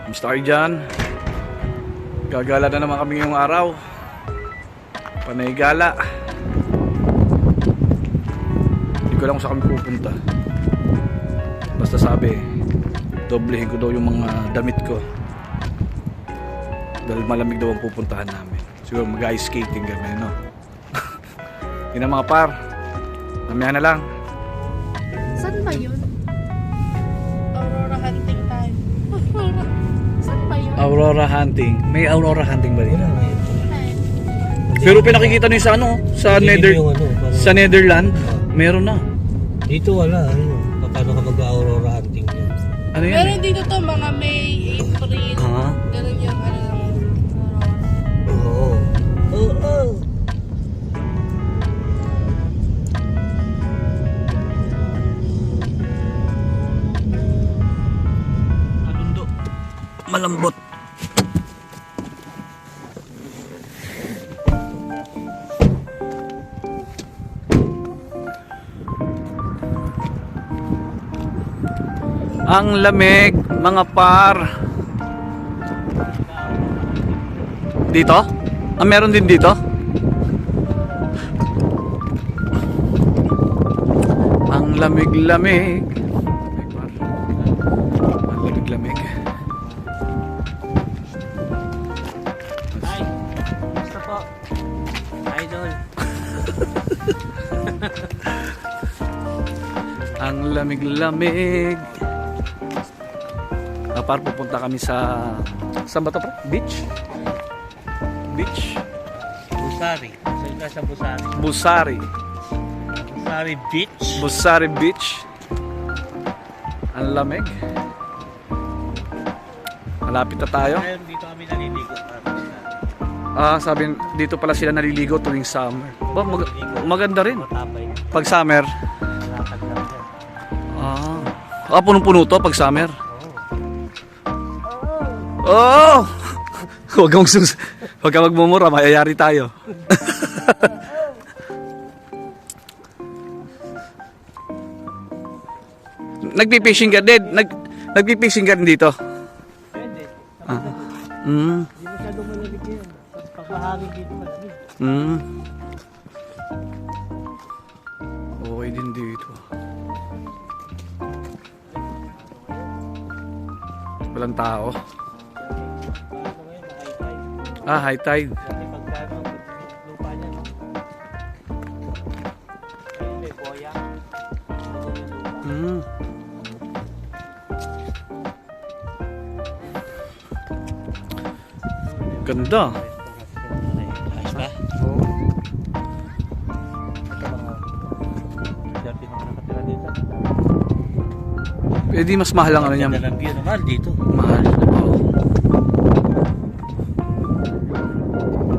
Kamusta kayo dyan? Gagala na naman kami ngayong araw. Panay gala. Hindi ko lang kung saan kami pupunta. Basta sabi, doblehin ko daw yung mga damit ko. Dahil malamig daw ang pupuntahan namin. Siguro mag-ice skating kami, no? Yun na mga par. Mamaya na lang. Saan ba yun? Aurora hunting time. Saan ba yun? Aurora hunting. May Aurora hunting ba rin? Ay, Pero pinakikita nyo sa ano, sa sa Netherlands, meron na. Dito wala, ano, paano ka mag-aurora hunting yun? Ano yan? meron dito to mga May, April. Ha? Ganun yung ano lang. Oo. Oo. Malundo. Malambot. Ang lamig, mga par. Dito? Ah, meron din dito? Ang lamig-lamig. Ang lamig-lamig. Ay, basta po. Idol. Ang lamig-lamig. Par pupunta kami sa saan ba to, pre? Beach? Beach? Busari. Saan ka sa Busari? Busari. Busari Beach. Busari Beach. Ang lamig. Malapit na tayo. Ngayon dito kami naliligo. Ah, sabi dito pala sila naliligo tuwing summer. Ba, maganda rin. Matapay. Pag summer. Latag lang siya. Punong-puno to pag summer. Oh! Huwag kang magmumura, mayayari tayo. Nagpipishing ka din? Nagpipishing ka din dito? Pwede. Mm. Hindi masyadong malamig yan. Tapos pagkahangin dito malamig. Mm. Okay din dito. Walang tao. Ah, high tide. Kasi pagkano, lupa niya, no? Ayun, may boya. Mm. Ganda. Ayos ba? Oo. Ito mga dati mga nakatira dito. Eh di mas mahal ang ano niya. Ganda ng view naman dito. Mahal. Oo.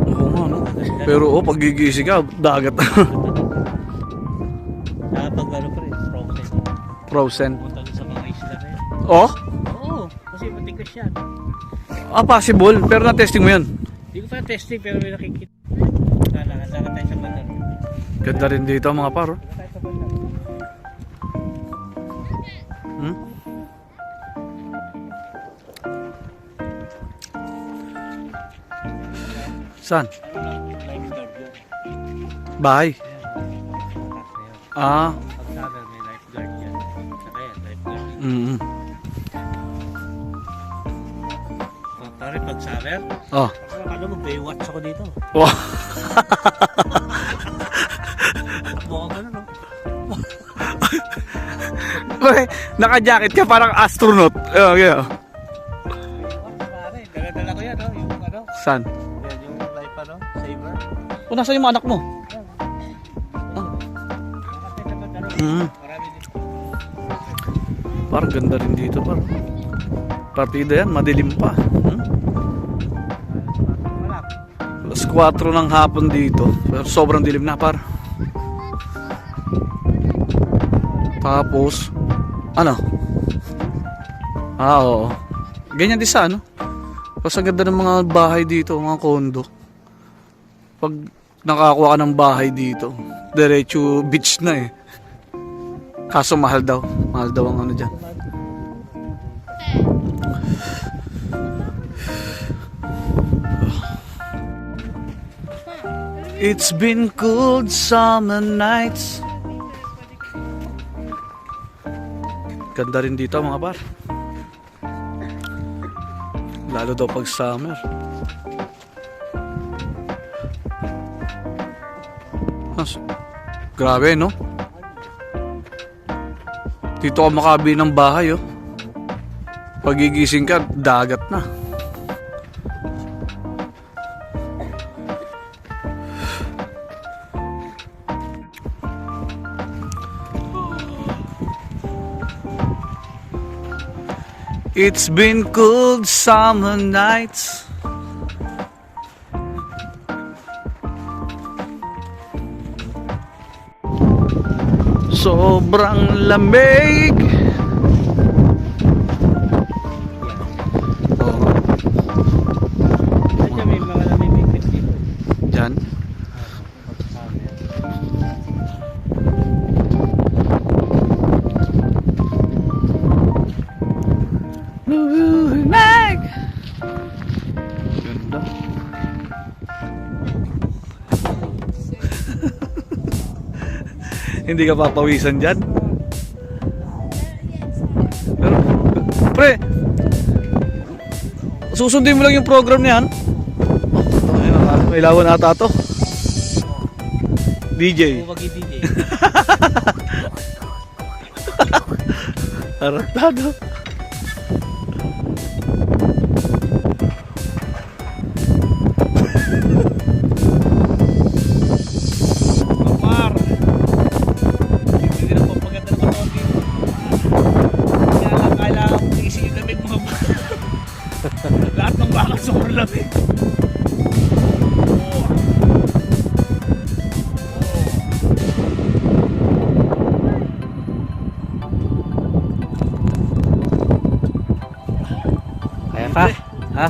Oo nga, no? Pero pag gigising ka, dagat. Pag ano pa rin, frozen. Frozen. Punta doon sa mga isla na yan. Oh? Oo, kasi matigas yan. Ah, possible. Pero na-testing mo yan. Hindi ko pa testing pero may nakikita. Lakad tayo sa bandar. Ganda rin dito mga paro. Lakad tayo sa bandar. Hmm? Saan? Ano lang, lifeguard yun. Bahay. Ayan, taas na yun. Ah. Pag summer may lifeguard yan. Saka yan, lifeguard. Mm. Pare, pag summer, Oh. ano mo, Baywatch ako dito. Wow. Mukhang ano, no? Naka-jacket ka parang astronaut. Oh, yeah. Baywatch, pare. Daladala ko yan, no? Yung ano, Saan? yan, yung life, ano, saver. O, nasa yung mga anak mo? Lakad tayo sa bandar. Mm. Marami din. Parang ganda rin dito, parang. Partida yan, madilim pa. Hmm? Wala. Alas 4 ng hapon dito. Pero sobrang dilim na, par. Tapos, ano? Ah, oo. Ganyan din sa ano. Kasi ang ganda ng mga bahay dito, mga kondo. Pag nakakuha ka ng bahay dito, diretso beach na eh. Kaso mahal daw. Mahal daw ang ano dyan. It's been cold summer nights. Ganda rin dito mga par. Lalo daw pag summer. Grabe no? Dito ka makabi ng bahay oh. Pagigising ka, dagat na. It's been cold summer nights. Sobrang lamig. Kasi may mga namimigpit dito. Diyan. Mag! Ganda. Hindi ka papawisan dyan? Pero, pre, susundin mo lang yung program niyan. Ayun, may lawan ata to. DJ. Huwag i-DJ. Arantado. Kapar. Hindi na papaganda ng katawan dito. Kaya lang kailangan kong isip yung lamig mga ba. Lahat ng bakal sobrang lamig. Oh. Kaya pa? Ha?